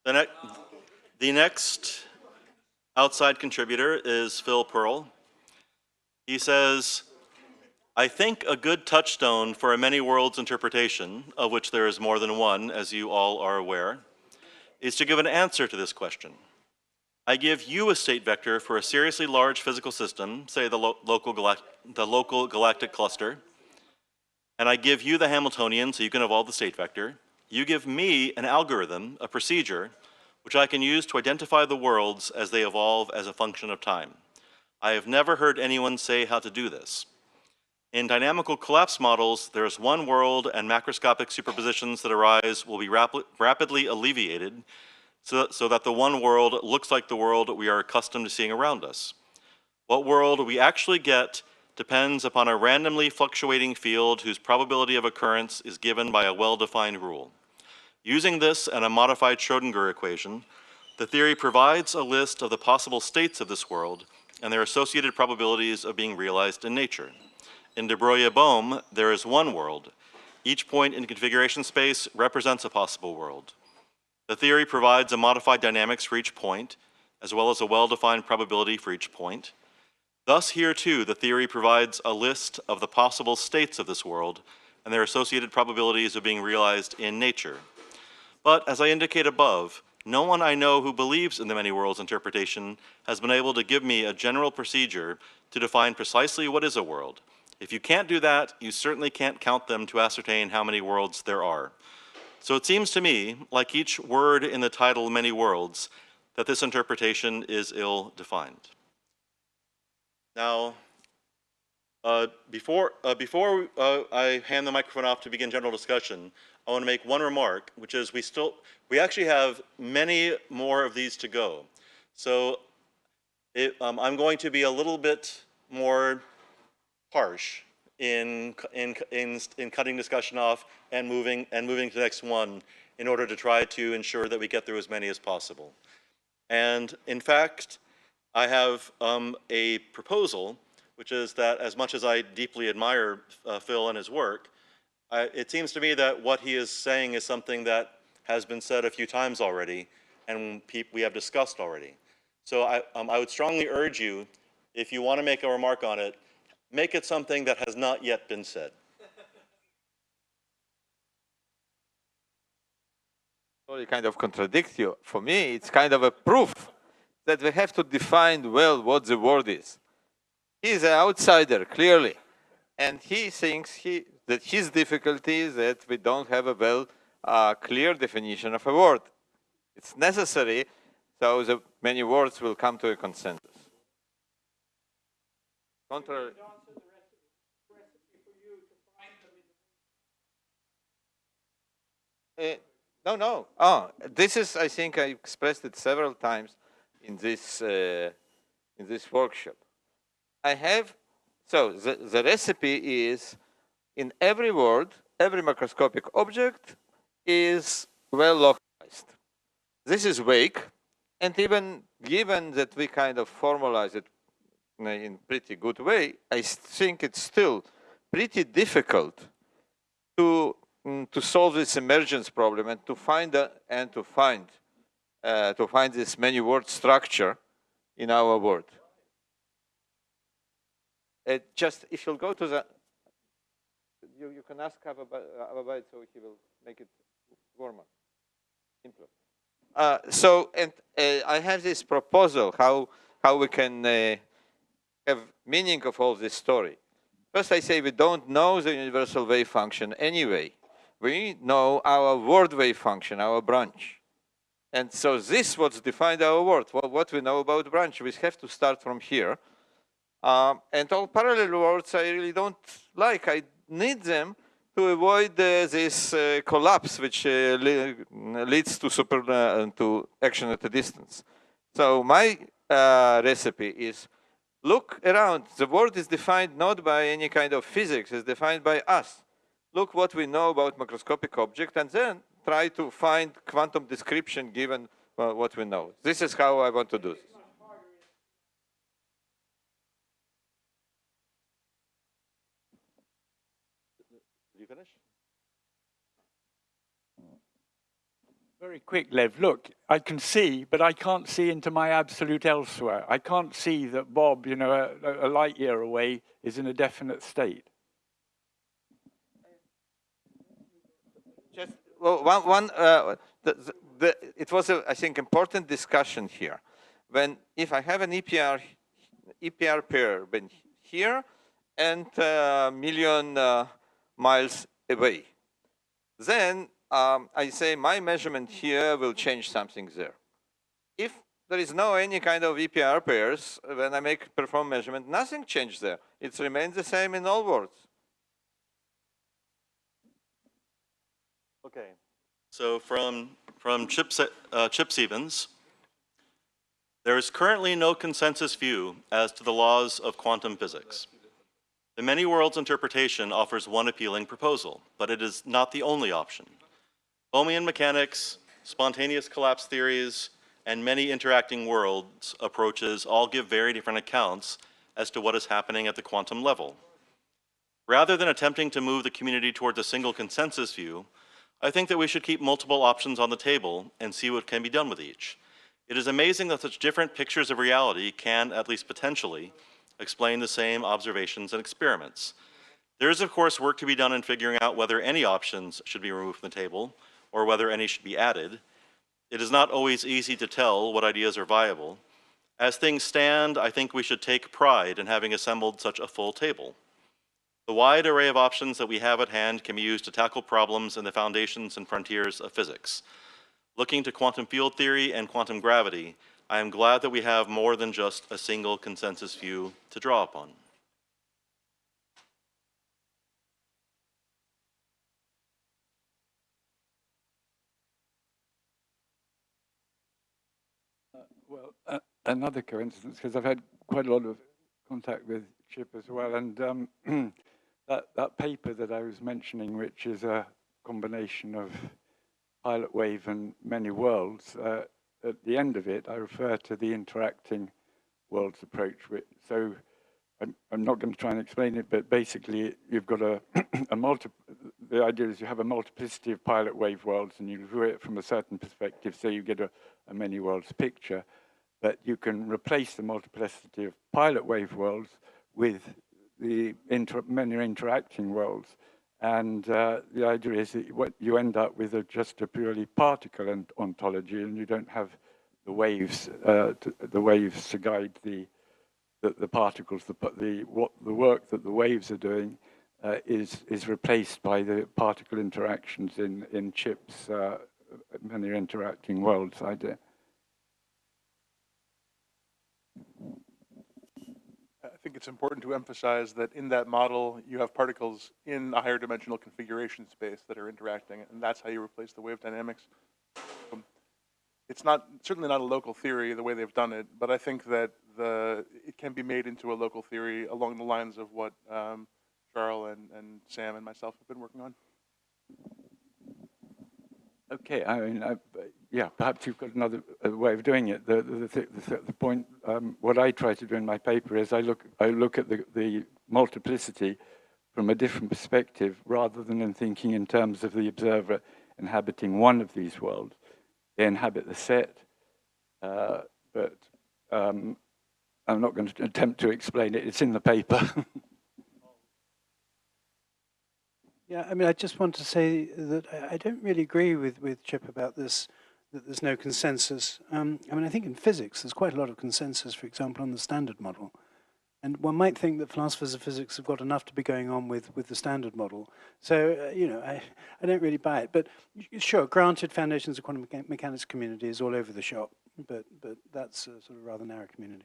The, ne the next outside contributor is Pearle. He says, I think a good touchstone for a many worlds interpretation, of which there is more than one, as you all are aware, is to give an answer to this question. I give you a state vector for a seriously large physical system, say the local galactic cluster, and I give you the Hamiltonian so you can evolve the state vector. You give me an algorithm, a procedure, which I can use to identify the worlds as they evolve as a function of time. I have never heard anyone say how to do this. In dynamical collapse models, there is one world and macroscopic superpositions that arise will be rapidly alleviated so that the one world looks like the world we are accustomed to seeing around us. What world we actually get depends upon a randomly fluctuating field whose probability of occurrence is given by a well-defined rule. Using this and a modified Schrödinger equation, the theory provides a list of the possible states of this world and their associated probabilities of being realized in nature. In de Broglie-Bohm, there is one world. Each point in configuration space represents a possible world. The theory provides a modified dynamics for each point, as well as a well-defined probability for each point. Thus, here too, the theory provides a list of the possible states of this world and their associated probabilities of being realized in nature. But as I indicate above, no one I know who believes in the many worlds interpretation has been able to give me a general procedure to define precisely what is a world. If you can't do that, you certainly can't count them to ascertain how many worlds there are. So it seems to me, like each word in the title Many Worlds, that this interpretation is ill-defined. Now, before I hand the microphone off to begin general discussion, I want to make one remark, which is we actually have many more of these to go. So I'm going to be a little bit more harsh in cutting discussion off and moving to the next one in order to try to ensure that we get through as many as possible. And in fact, I have a proposal, which is that as much as I deeply admire Phil and his work, it seems to me that what he is saying is something that has been said a few times already and we have discussed already. So I would strongly urge you, if you want to make a remark on it, make it something that has not yet been said. Well, it kind of contradicts you. For me, it's kind of a proof that we have to define well what the word is. He is an outsider, clearly. And he thinks that his difficulty is that we don't have a clear definition of a word. It's necessary, so the many words will come to a consensus. Contrary. No. Oh, this is, I think I expressed it several times in this workshop. I have, so the recipe is in every word, every macroscopic object is well localized. This is wake, and even given that we kind of formalize it in pretty good way, I think it's still pretty difficult to solve this emergence problem and to find this many word structure in our word. Just if you'll go to the, you can ask Ababait so he will make it warmer, simpler. I have this proposal how we can have meaning of all this story. First, I say we don't know the universal wave function anyway. We know our word wave function, our branch. And so this what's defined our word, what we know about branch. We have to start from here. And all parallel words I really don't like. I need them to avoid this collapse which leads to to action at a distance. So my recipe is look around. The world is defined not by any kind of physics, it's defined by us. Look what we know about macroscopic object and then try to find quantum description given what we know. This is how I want to do this. Did you finish? Very quick, Lev. Look, I can see, but I can't see into my absolute elsewhere. I can't see that Bob, you know, a light year away is in a definite state. Just well, it was a, I think, important discussion here. If I have an EPR pair been here and a million miles away, then I say my measurement here will change something there. If there is no any kind of EPR pairs, when I perform measurement, nothing changed there. It remains the same in all worlds. Okay. So from Chip Sebens, there is currently no consensus view as to the laws of quantum physics. The many worlds interpretation offers one appealing proposal, but it is not the only option. Bohmian mechanics, spontaneous collapse theories, and many interacting worlds approaches all give very different accounts as to what is happening at the quantum level. Rather than attempting to move the community towards a single consensus view, I think that we should keep multiple options on the table and see what can be done with each. It is amazing that such different pictures of reality can, at least potentially, explain the same observations and experiments. There is, of course, work to be done in figuring out whether any options should be removed from the table or whether any should be added. It is not always easy to tell what ideas are viable. As things stand, I think we should take pride in having assembled such a full table. The wide array of options that we have at hand can be used to tackle problems in the foundations and frontiers of physics. Looking to quantum field theory and quantum gravity, I am glad that we have more than just a single consensus view to draw upon. Another coincidence, because I've had quite a lot of contact with Chip as well, and that paper that I was mentioning, which is a combination of pilot wave and many worlds, at the end of it, I refer to the interacting worlds approach. So I'm not going to try and explain it, but basically you've got the idea is you have a multiplicity of pilot wave worlds and you view it from a certain perspective, so you get a many worlds picture. But you can replace the multiplicity of pilot wave worlds with the many interacting worlds. And the idea is that what you end up with just a purely particle ontology, and you don't have the waves to guide the particles. The work that the waves are doing is replaced by the particle interactions in Chip's many interacting worlds idea. I think it's important to emphasize that in that model, you have particles in a higher dimensional configuration space that are interacting, and that's how you replace the wave dynamics. It's certainly not a local theory the way they've done it, but I think that it can be made into a local theory along the lines of what Caroll and Sam and myself have been working on. Okay, I mean, yeah, perhaps you've got another way of doing it. The point, what I try to do in my paper is I look at the multiplicity from a different perspective, rather than in thinking in terms of the observer inhabiting one of these worlds. They inhabit the set, but I'm not going to attempt to explain it. It's in the paper. Yeah, I mean, I just want to say that I don't really agree with Chip about this, that there's no consensus. I mean, I think in physics, there's quite a lot of consensus, for example, on the standard model. And one might think that philosophers of physics have got enough to be going on with the standard model. So, you know, I don't really buy it. But sure, granted, foundations of quantum mechanics community is all over the shop, but that's a sort of rather narrow community.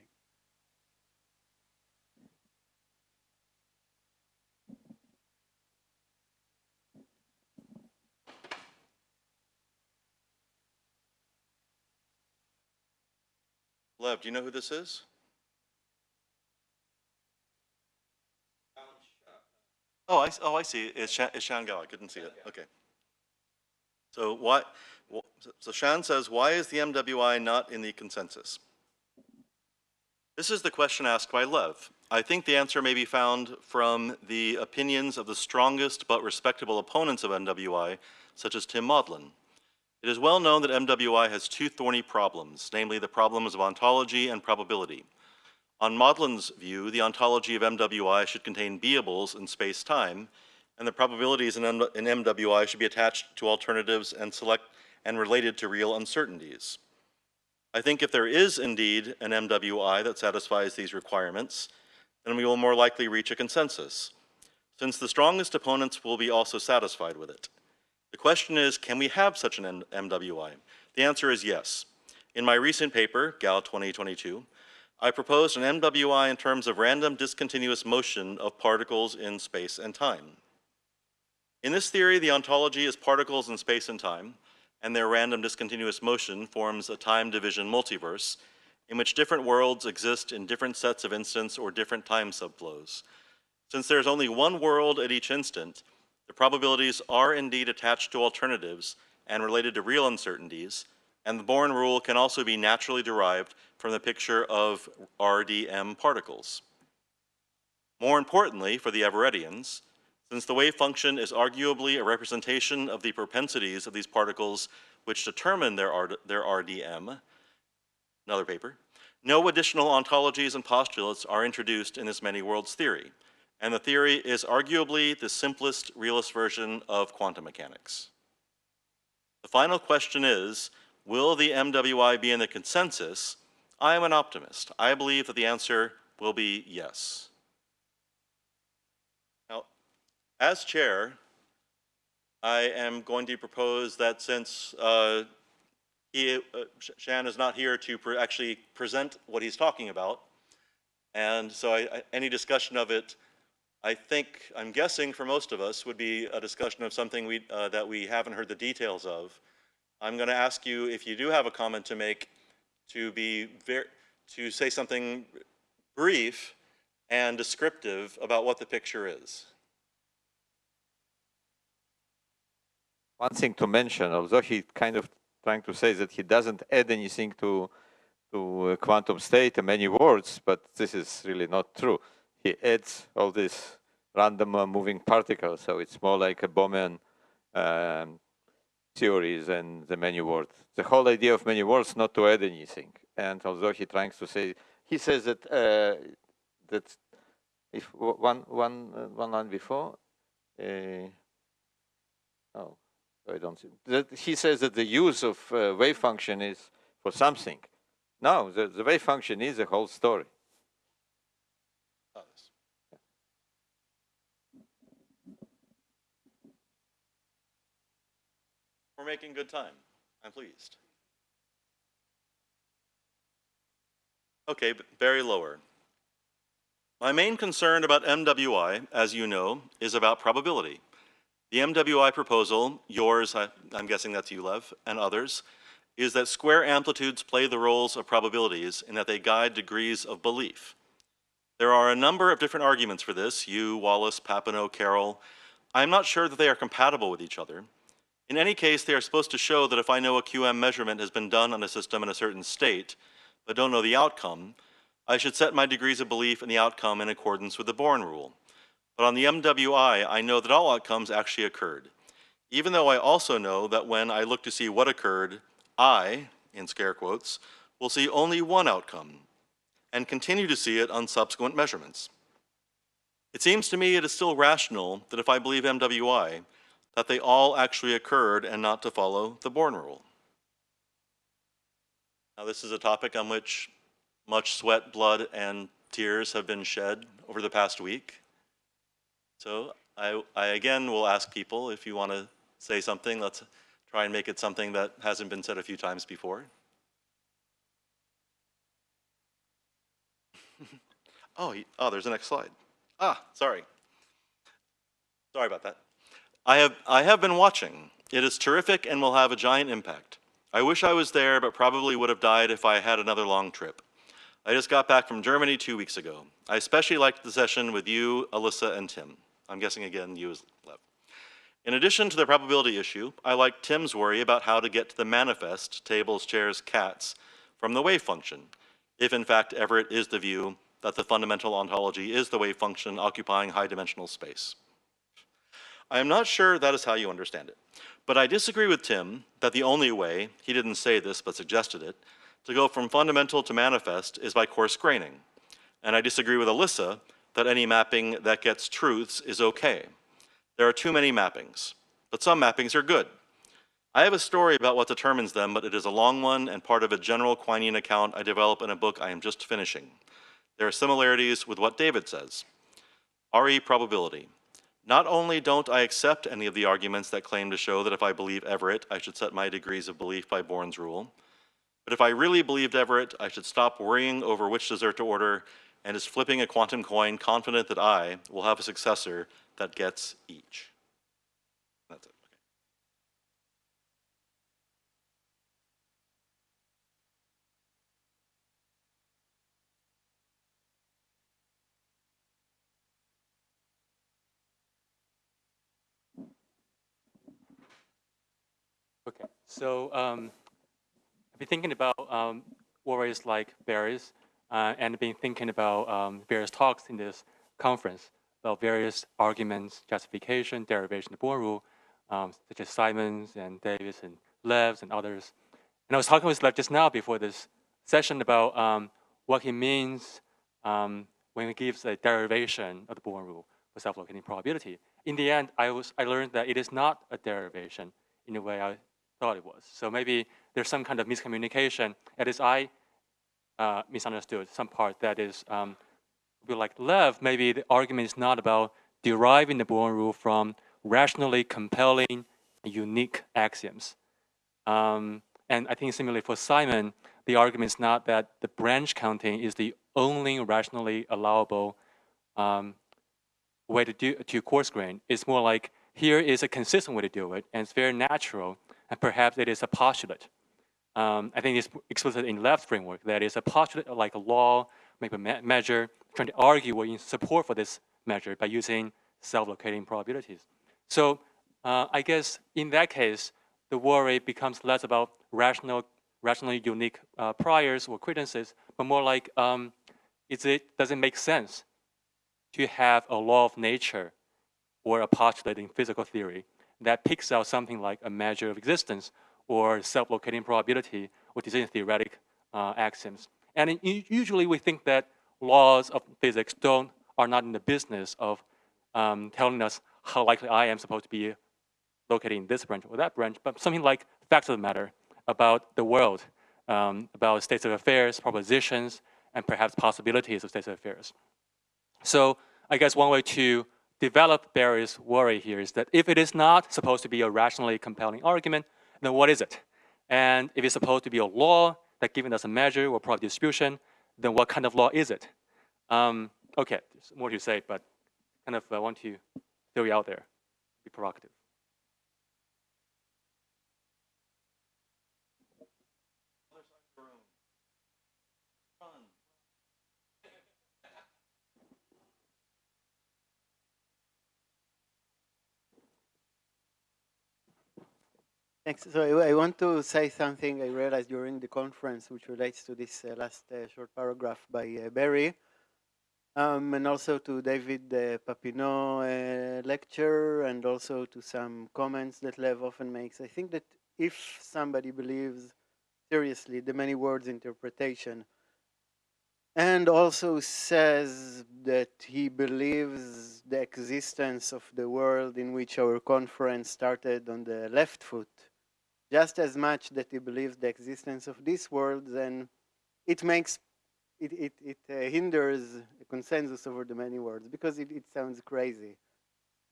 Lev, do you know who this is? Oh, I see. It's Shan Gao. I couldn't see it. Okay. So so Shan says, why is the MWI not in the consensus? This is the question asked by Lev. I think the answer may be found from the opinions of the strongest but respectable opponents of MWI, such as Tim Maudlin. It is well known that MWI has two thorny problems, namely the problems of ontology and probability. On Maudlin's view, the ontology of MWI should contain beables in space-time, and the probabilities in MWI should be attached to alternatives and related to real uncertainties. I think if there is indeed an MWI that satisfies these requirements, then we will more likely reach a consensus, since the strongest opponents will be also satisfied with it. The question is, can we have such an MWI? The answer is yes. In my recent paper, Gal 2022, I proposed an MWI in terms of random discontinuous motion of particles in space and time. In this theory, the ontology is particles in space and time, and their random discontinuous motion forms a time division multiverse in which different worlds exist in different sets of instants or different time subflows. Since there's only one world at each instant, the probabilities are indeed attached to alternatives and related to real uncertainties, and the Born rule can also be naturally derived from the picture of RDM particles. More importantly, for the Everettians, since the wave function is arguably a representation of the propensities of these particles which determine their RDM, another paper, no additional ontologies and postulates are introduced in this many worlds theory, and the theory is arguably the simplest realist version of quantum mechanics. The final question is, will the MWI be in the consensus? I am an optimist. I believe that the answer will be yes. Now, as chair, I am going to propose that since Shan is not here to actually present what he's talking about, and so any discussion of it, I'm guessing for most of us, would be a discussion of something that we haven't heard the details of. I'm going to ask you, if you do have a comment to make, to say something brief and descriptive about what the picture is. One thing to mention, although he kind of trying to say that he doesn't add anything to quantum state in many words, but this is really not true. He adds all these random moving particles, so it's more like a Bohmian theories and the many words. The whole idea of many words not to add anything. And although he tries to say, he says that that if one line before, oh, I don't see that he says that the use of wave function is for something. No, the wave function is a whole story. We're making good time. I'm pleased. Okay, Barry Loewer. My main concern about MWI, as you know, is about probability. The MWI proposal, yours, I'm guessing that's you, Lev, and others, is that square amplitudes play the roles of probabilities in that they guide degrees of belief. There are a number of different arguments for this, you, Wallace, Papineau, Caroll. I'm not sure that they are compatible with each other. In any case, they are supposed to show that if I know a QM measurement has been done on a system in a certain state, but don't know the outcome, I should set my degrees of belief in the outcome in accordance with the Born rule. But on the MWI, I know that all outcomes actually occurred, even though I also know that when I look to see what occurred, I, in scare quotes, will see only one outcome, and continue to see it on subsequent measurements. It seems to me it is still rational that if I believe MWI, that they all actually occurred and not to follow the Born rule. Now, this is a topic on which much sweat, blood, and tears have been shed over the past week. So I again will ask people, if you want to say something, let's try and make it something that hasn't been said a few times before. Oh, there's the next slide. Sorry. Sorry about that. I have been watching. It is terrific and will have a giant impact. I wish I was there, but probably would have died if I had another long trip. I just got back from Germany 2 weeks ago. I especially liked the session with you, Alyssa, and Tim. I'm guessing again you as Lev. In addition to the probability issue, I liked Tim's worry about how to get to the manifest, tables, chairs, cats, from the wave function, if in fact ever it is the view that the fundamental ontology is the wave function occupying high-dimensional space. I am not sure that is how you understand it. But I disagree with Tim that the only way, he didn't say this but suggested it, to go from fundamental to manifest is by coarse graining. And I disagree with Alyssa that any mapping that gets truths is okay. There are too many mappings, but some mappings are good. I have a story about what determines them, but it is a long one and part of a general Quinean account I develop in a book I am just finishing. There are similarities with what David says. RE probability. Not only don't I accept any of the arguments that claim to show that if I believe Everett, I should set my degrees of belief by Bourne's rule, but if I really believed Everett, I should stop worrying over which dessert to order and is flipping a quantum coin confident that I will have a successor that gets each. That's it. Okay, so I've been thinking about worries like berries, and been thinking about various talks in this conference about various arguments, justification, derivation of Bourne rule, such as Simons and Davis and Lev's and others. And I was talking with Lev just now before this session about what he means when he gives a derivation of the Bourne rule for self-locating probability. In the end, I learned that it is not a derivation in the way I thought it was. So maybe there's some kind of miscommunication. That is, I misunderstood some part that is, like Lev, maybe the argument is not about deriving the Bourne rule from rationally compelling, unique axioms. And I think similarly for Simon, the argument is not that the branch counting is the only rationally allowable way to coarse grain. It's more like here is a consistent way to do it, and it's very natural, and perhaps it is a postulate. I think it's explicit in Lev's framework that is a postulate like a law, maybe a measure, trying to argue or in support for this measure by using self-locating probabilities. So I guess in that case, the worry becomes less about rationally unique priors or credences, but more like, does it make sense to have a law of nature or a postulate in physical theory that picks out something like a measure of existence or self-locating probability or decision theoretic axioms. And usually we think that laws of physics are not in the business of telling us how likely I am supposed to be locating this branch or that branch, but something like facts of the matter about the world, about states of affairs, propositions, and perhaps possibilities of states of affairs. So I guess one way to develop Barry's worry here is that if it is not supposed to be a rationally compelling argument, then what is it? And if it's supposed to be a law that giving us a measure or probability distribution, then what kind of law is it? Okay, there's more to say, but kind of I want to throw you out there, be provocative. Thanks. So I want to say something I realized during the conference, which relates to this last short paragraph by Barry, and also to David Papineau's lecture, and also to some comments that Lev often makes. I think that if somebody believes seriously the many words interpretation, and also says that he believes the existence of the world in which our conference started on the left foot, just as much that he believes the existence of this world, then it makes it hinders a consensus over the many words, because it sounds crazy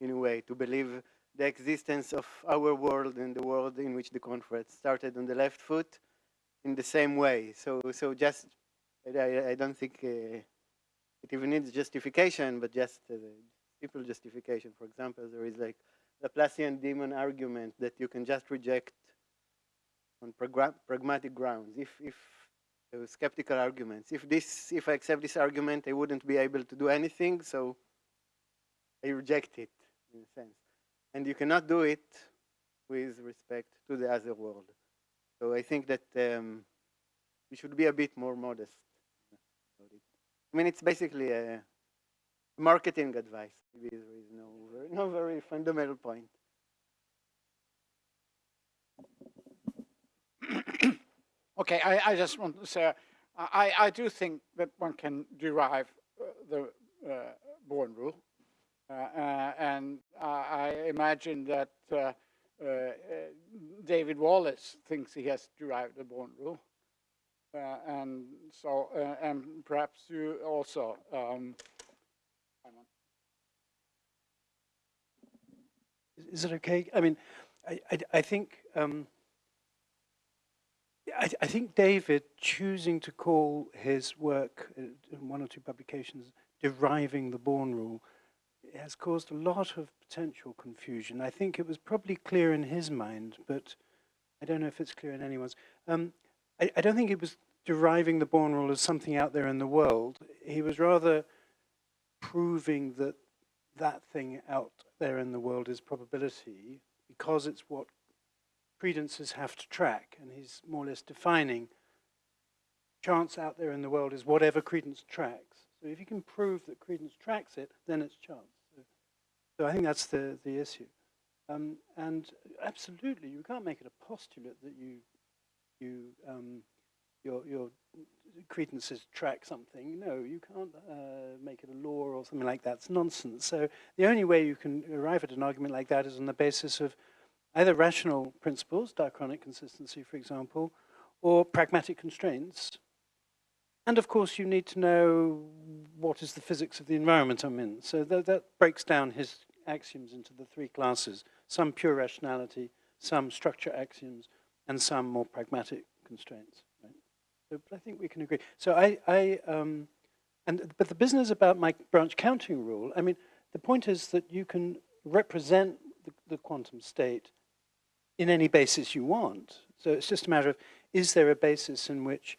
in a way to believe the existence of our world and the world in which the conference started on the left foot in the same way. So just I don't think it even needs justification, but just simple justification. For example, there is like Laplacian demon argument that you can just reject on pragmatic grounds. If skeptical arguments, if I accept this argument, I wouldn't be able to do anything, so I reject it in a sense. And you cannot do it with respect to the other world. So I think that we should be a bit more modest about it. I mean, it's basically a marketing advice. Maybe there is no very fundamental point. Okay, I just want to say, I do think that one can derive the Born rule. And I imagine that David Wallace thinks he has derived the Born rule. And so, and perhaps you also, Is it okay? I mean, I think I think David choosing to call his work in one or two publications deriving the Born rule has caused a lot of potential confusion. I think it was probably clear in his mind, but I don't know if it's clear in anyone's. I don't think it was deriving the Born rule as something out there in the world. He was rather proving that that thing out there in the world is probability because it's what credences have to track, and he's more or less defining chance out there in the world is whatever credence tracks. So if you can prove that credence tracks it, then it's chance. So I think that's the issue. And absolutely, you can't make it a postulate that your credences track something. No, you can't make it a law or something like that. It's nonsense. So the only way you can arrive at an argument like that is on the basis of either rational principles, diachronic consistency, for example, or pragmatic constraints. And of course, you need to know what is the physics of the environment I'm in. So that breaks down his axioms into the three classes: some pure rationality, some structure axioms, and some more pragmatic constraints. Right? So, but I think we can agree. So but the business about my branch counting rule, I mean, the point is that you can represent the quantum state in any basis you want. So it's just a matter of, is there a basis in which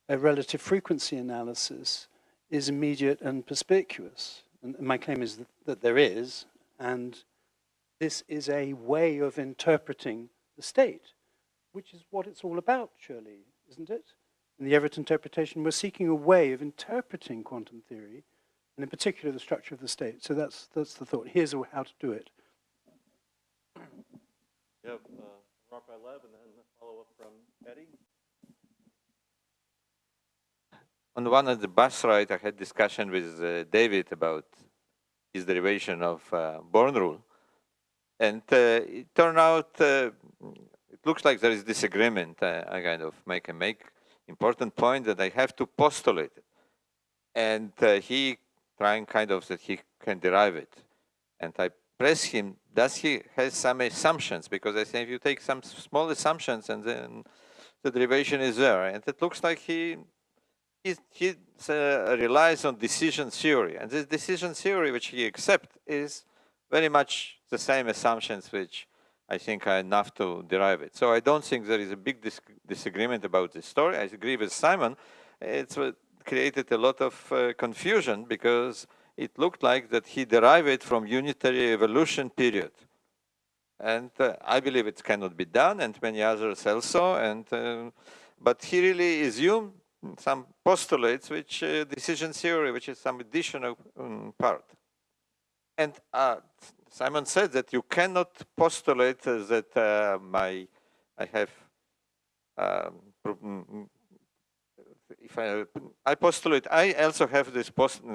a relative frequency analysis is immediate and perspicuous? And my claim is that there is, and this is a way of interpreting the state, which is what it's all about, surely, isn't it? In the Everett interpretation, we're seeking a way of interpreting quantum theory, and in particular the structure of the state. So that's the thought. Here's how to do it. You have Mark by Lev, and then a follow-up from Eddie. On one of the bus ride, I had discussion with David about his derivation of Born rule. And it turned out, it looks like there is disagreement. I kind of make important point that I have to postulate it. And he trying kind of that he can derive it. And I press him, does he has some assumptions? Because I say if you take some small assumptions and then the derivation is there. And it looks like he relies on decision theory. And this decision theory which he accepts is very much the same assumptions which I think are enough to derive it. So I don't think there is a big disagreement about this story. I agree with Simon. It's created a lot of confusion because it looked like that he derived it from unitary evolution period. And I believe it cannot be done, and many others also. And but he really assumed some postulates, which decision theory, which is some additional part. And Simon said that you cannot postulate that I have if I postulate, I also have this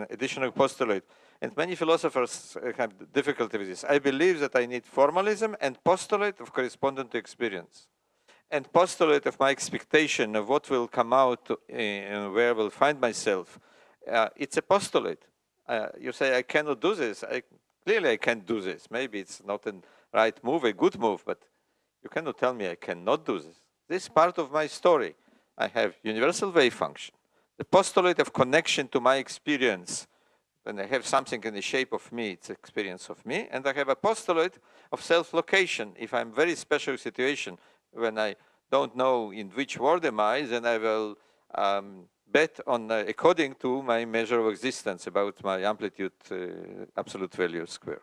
additional postulate, and many philosophers have difficulty with this. I believe that I need formalism and postulate of correspondent to experience, and postulate of my expectation of what will come out and where I will find myself. It's a postulate. You say, I cannot do this. Clearly, I can't do this. Maybe it's not a right move, a good move, but you cannot tell me I cannot do this. This is part of my story. I have universal wave function, the postulate of connection to my experience. When I have something in the shape of me, it's experience of me. And I have a postulate of self-location. If I'm very special situation, when I don't know in which world am I, then I will bet on according to my measure of existence about my amplitude absolute value square.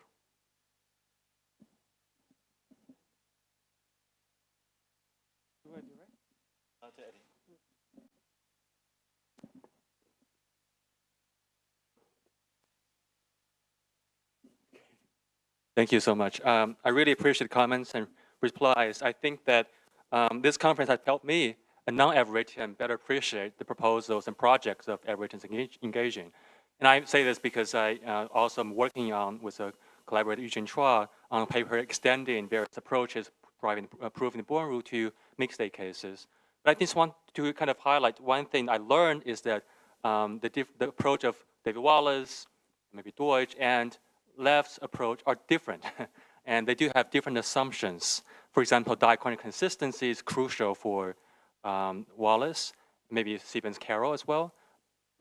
Thank you so much. I really appreciate the comments and replies. I think that this conference has helped me, a non-Everettian, better appreciate the proposals and projects of Everettians engaging. And I say this because I also am working on, with a collaborator, Eugene Chua, on a paper extending various approaches, proving the Born rule to mixed-state cases. But I just want to kind of highlight one thing I learned is that the approach of David Wallace, maybe Deutsch, and left's approach are different, and they do have different assumptions. For example, diachronic consistency is crucial for Wallace, maybe Sebens Caroll as well.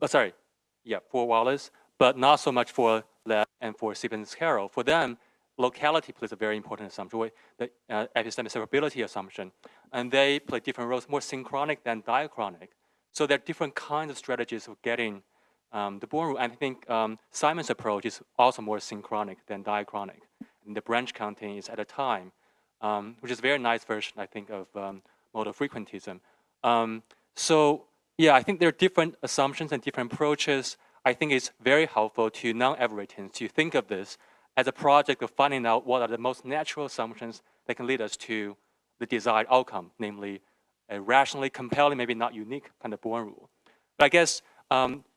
Oh, sorry, yeah, for Wallace, but not so much for left and for Sebens Caroll. For them, locality plays a very important assumption, the epistemic separability assumption, and they play different roles, more synchronic than diachronic. So there are different kinds of strategies of getting the Born rule. And I think Simon's approach is also more synchronic than diachronic. And the branch counting is at a time, which is a very nice version, I think, of modal frequentism. So yeah, I think there are different assumptions and different approaches. I think it's very helpful to non-Everettians to think of this as a project of finding out what are the most natural assumptions that can lead us to the desired outcome, namely a rationally compelling, maybe not unique kind of Born rule. But I guess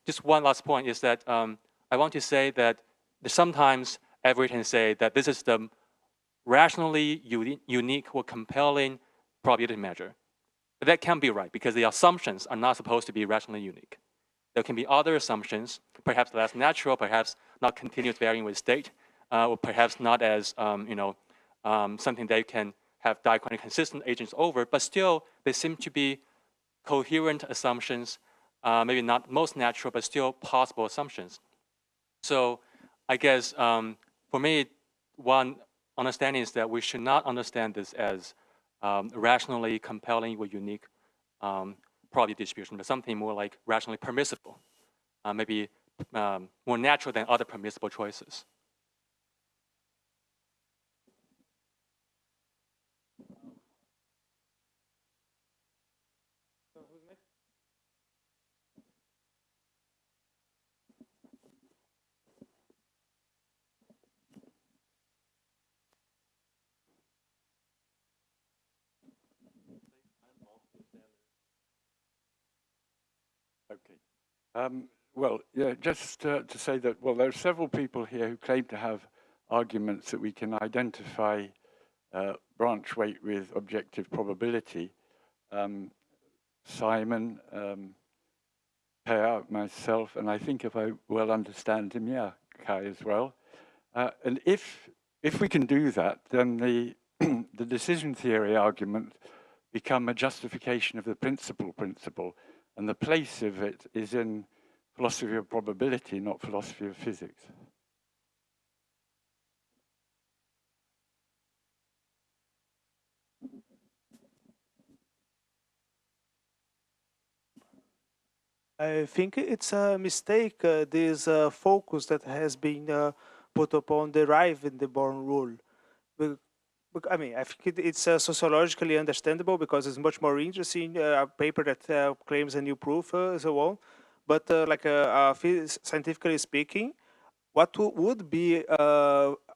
just one last point is that I want to say that sometimes Everettians say that this is the rationally unique or compelling probability measure. But that can't be right because the assumptions are not supposed to be rationally unique. There can be other assumptions, perhaps less natural, perhaps not continuous varying with state, or perhaps not as something that you can have diachronic consistent agents over, but still they seem to be coherent assumptions, maybe not most natural, but still possible assumptions. So I guess for me, one understanding is that we should not understand this as rationally compelling or unique probability distribution, but something more like rationally permissible, maybe more natural than other permissible choices. Okay. Well, yeah, just to say that, well, there are several people here who claim to have arguments that we can identify branch weight with objective probability. Simon, Peare, myself, and I think if I well understand him, yeah, Kai as well. And if we can do that, then the the decision theory argument become a justification of the principle, and the place of it is in philosophy of probability, not philosophy of physics. I think it's a mistake, this focus that has been put upon deriving the Born rule. I mean, I think it's sociologically understandable because it's much more interesting, a paper that claims a new proof and so on. But scientifically speaking, what would be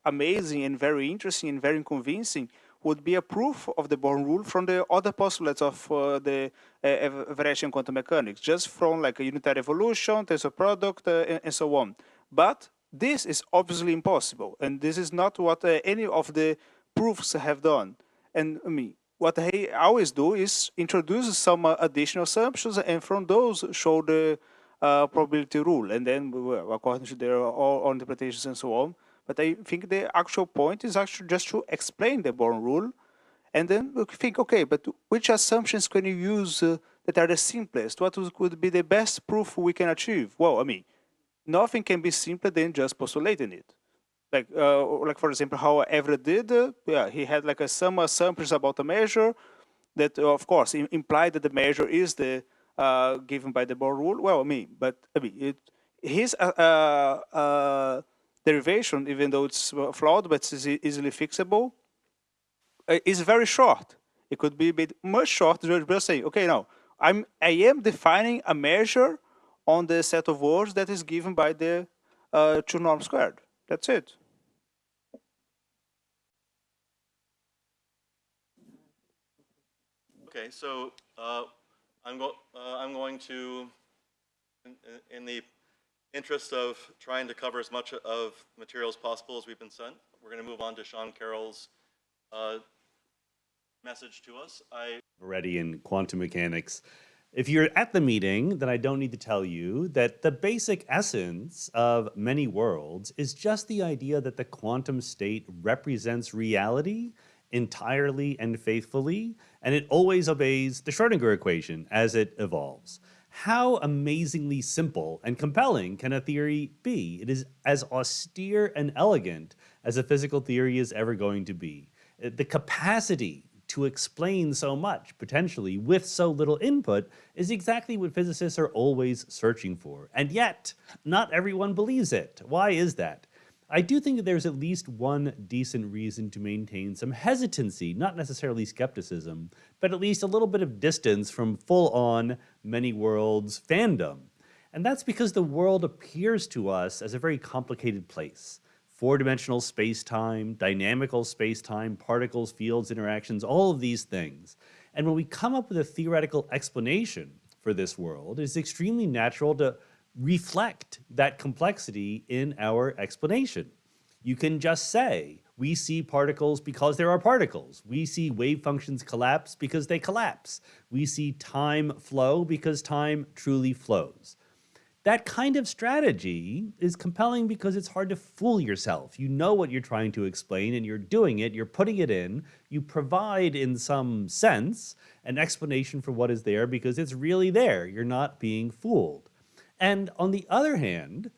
amazing and very interesting and very convincing would be a proof of the Born rule from the other postulates of the Everettian quantum mechanics, just from like a unitary evolution, tensor product, and so on. But this is obviously impossible, and this is not what any of the proofs have done. And I mean, what I always do is introduce some additional assumptions, and from those show the probability rule, and then according to their all interpretations and so on. But I think the actual point is actually just to explain the Born rule, and then we think, okay, but which assumptions can you use that are the simplest? What would be the best proof we can achieve? Well, I mean, nothing can be simpler than just postulating it. Like for example, how Everett did, yeah, he had like some assumptions about a measure that, of course, implied that the measure is the given by the Born rule. Well, I mean, his derivation, even though it's flawed, but it's easily fixable, is very short. It could be a bit much shorter, just saying, okay, now I am defining a measure on the set of words that is given by the 2 norm squared. That's it. Okay, so I'm going to, in the interest of trying to cover as much of material as possible as we've been sent, we're going to move on to Shan Caroll's message to us. Already in quantum mechanics. If you're at the meeting, then I don't need to tell you that the basic essence of many worlds is just the idea that the quantum state represents reality entirely and faithfully, and it always obeys the Schrödinger equation as it evolves. How amazingly simple and compelling can a theory be? It is as austere and elegant as a physical theory is ever going to be. The capacity to explain so much, potentially, with so little input, is exactly what physicists are always searching for. And yet, not everyone believes it. Why is that? I do think that there's at least one decent reason to maintain some hesitancy, not necessarily skepticism, but at least a little bit of distance from full-on many worlds fandom. And that's because the world appears to us as a very complicated place. Four-dimensional space-time, dynamical space-time, particles, fields, interactions, all of these things. And when we come up with a theoretical explanation for this world, it's extremely natural to reflect that complexity in our explanation. You can just say, we see particles because there are particles. We see wave functions collapse because they collapse. We see time flow because time truly flows. That kind of strategy is compelling because it's hard to fool yourself. You know what you're trying to explain and you're doing it, you're putting it in, you provide in some sense an explanation for what is there because it's really there. You're not being fooled. And on the other hand,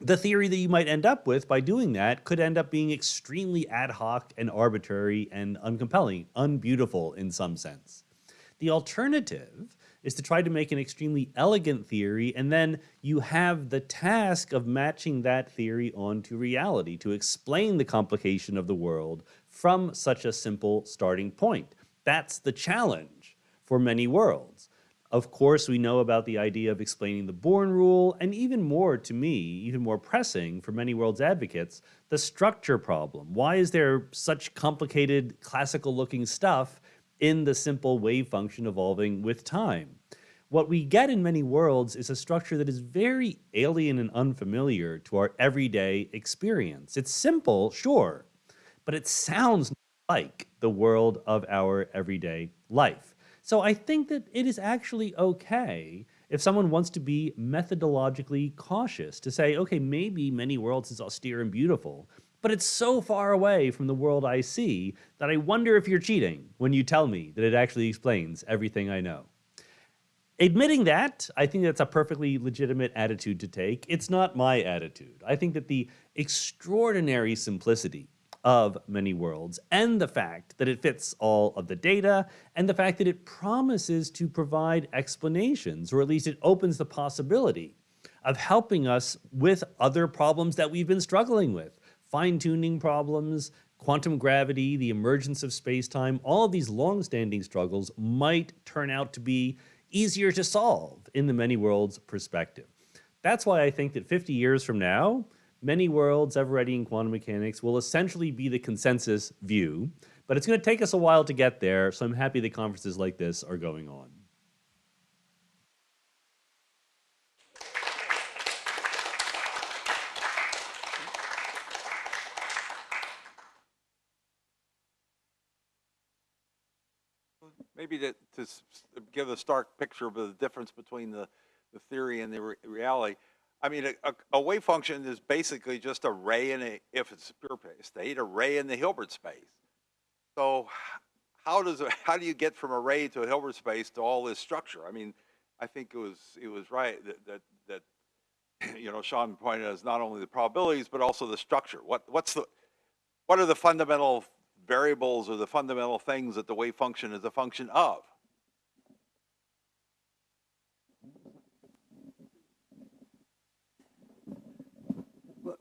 the theory that you might end up with by doing that could end up being extremely ad hoc and arbitrary and uncompelling, unbeautiful in some sense. The alternative is to try to make an extremely elegant theory, and then you have the task of matching that theory onto reality to explain the complication of the world from such a simple starting point. That's the challenge for many worlds. Of course, we know about the idea of explaining the Born rule, and even more, to me, even more pressing for many worlds advocates, the structure problem. Why is there such complicated classical-looking stuff in the simple wave function evolving with time? What we get in many worlds is a structure that is very alien and unfamiliar to our everyday experience. It's simple, sure, but it sounds like the world of our everyday life. So I think that it is actually okay if someone wants to be methodologically cautious, to say, okay, maybe many worlds is austere and beautiful, but it's so far away from the world I see that I wonder if you're cheating when you tell me that it actually explains everything I know. Admitting that, I think that's a perfectly legitimate attitude to take. It's not my attitude. I think that the extraordinary simplicity of many worlds and the fact that it fits all of the data and the fact that it promises to provide explanations, or at least it opens the possibility of helping us with other problems that we've been struggling with. Fine-tuning problems, quantum gravity, the emergence of space-time, all of these long-standing struggles might turn out to be easier to solve in the many worlds perspective. That's why I think that 50 years from now, many worlds ever ready in quantum mechanics will essentially be the consensus view, but it's going to take us a while to get there, so I'm happy that conferences like this are going on. Maybe to give a stark picture of the difference between the theory and the reality. I mean, a wave function is basically just a ray if it's a pure state, a ray in the Hilbert space. So how do you get from a ray to a Hilbert space to all this structure? I mean, I think it was right that you know, Shan pointed out is not only the probabilities but also the structure. What are the fundamental variables or the fundamental things that the wave function is a function of?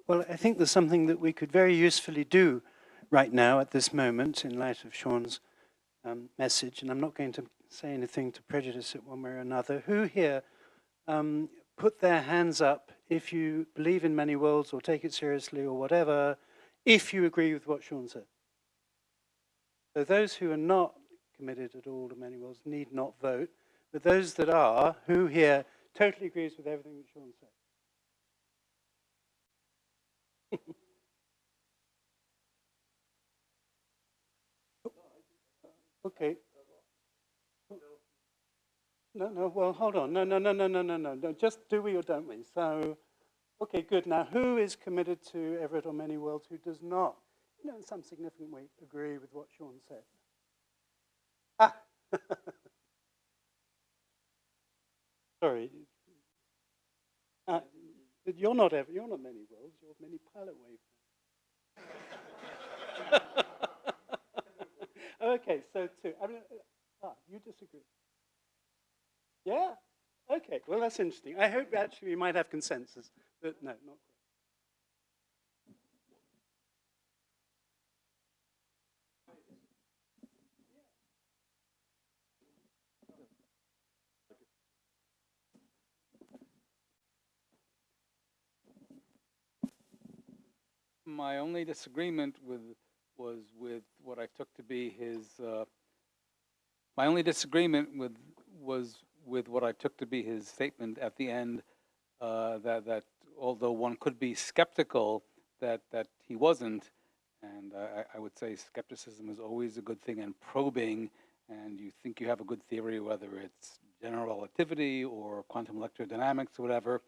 Well, I think there's something that we could very usefully do right now at this moment in light of Sean's message, and I'm not going to say anything to prejudice it one way or another. Who here put their hands up if you believe in many worlds or take it seriously or whatever, if you agree with what Sean said? So those who are not committed at all to many worlds need not vote. But those that are, who here totally agrees with everything that Sean said? Okay. No, well, hold on. No. Just do we or don't we? So, okay, good. Now, who is committed to Everett or many worlds who does not, in some significant way, agree with what Sean said? Ah! Sorry. But you're not Everett, you're not many worlds, you're many pilot wave. Okay, so two. I mean, you disagree. Yeah? Okay, well, that's interesting. I hope actually we might have consensus, but no, not quite. My only disagreement was with what I took to be his. My only disagreement was with what I took to be his statement at the end, that although one could be skeptical, that he wasn't, and I would say skepticism is always a good thing, and probing, and you think you have a good theory, whether it's general relativity or quantum electrodynamics or whatever,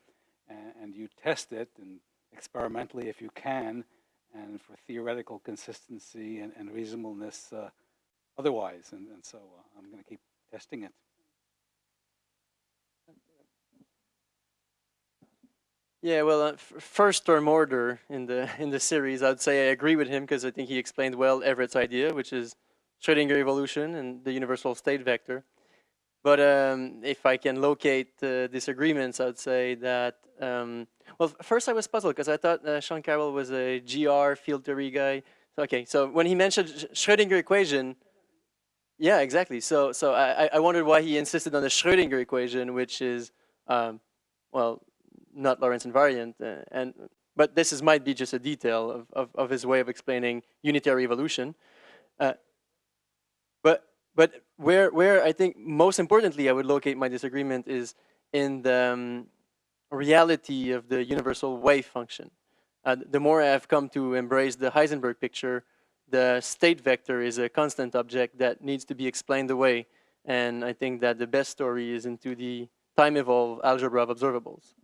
and you test it and experimentally if you can, and for theoretical consistency and reasonableness otherwise. And so I'm going to keep testing it. Yeah, well, first term order in the series, I'd say I agree with him because I think he explained well Everett's idea, which is Schrödinger evolution and the universal state vector. But if I can locate disagreements, I'd say that, well, first I was puzzled because I thought Shan Caroll was a GR field theory guy. Okay, so when he mentioned Schrödinger equation, yeah, exactly. So I wondered why he insisted on the Schrödinger equation, which is, well, not Lorentz invariant, but this might be just a detail of his way of explaining unitary evolution. But where I think most importantly I would locate my disagreement is in the reality of the universal wave function. The more I've come to embrace the Heisenberg picture, the state vector is a constant object that needs to be explained away. And I think that the best story is into the time-evolved algebra of observables.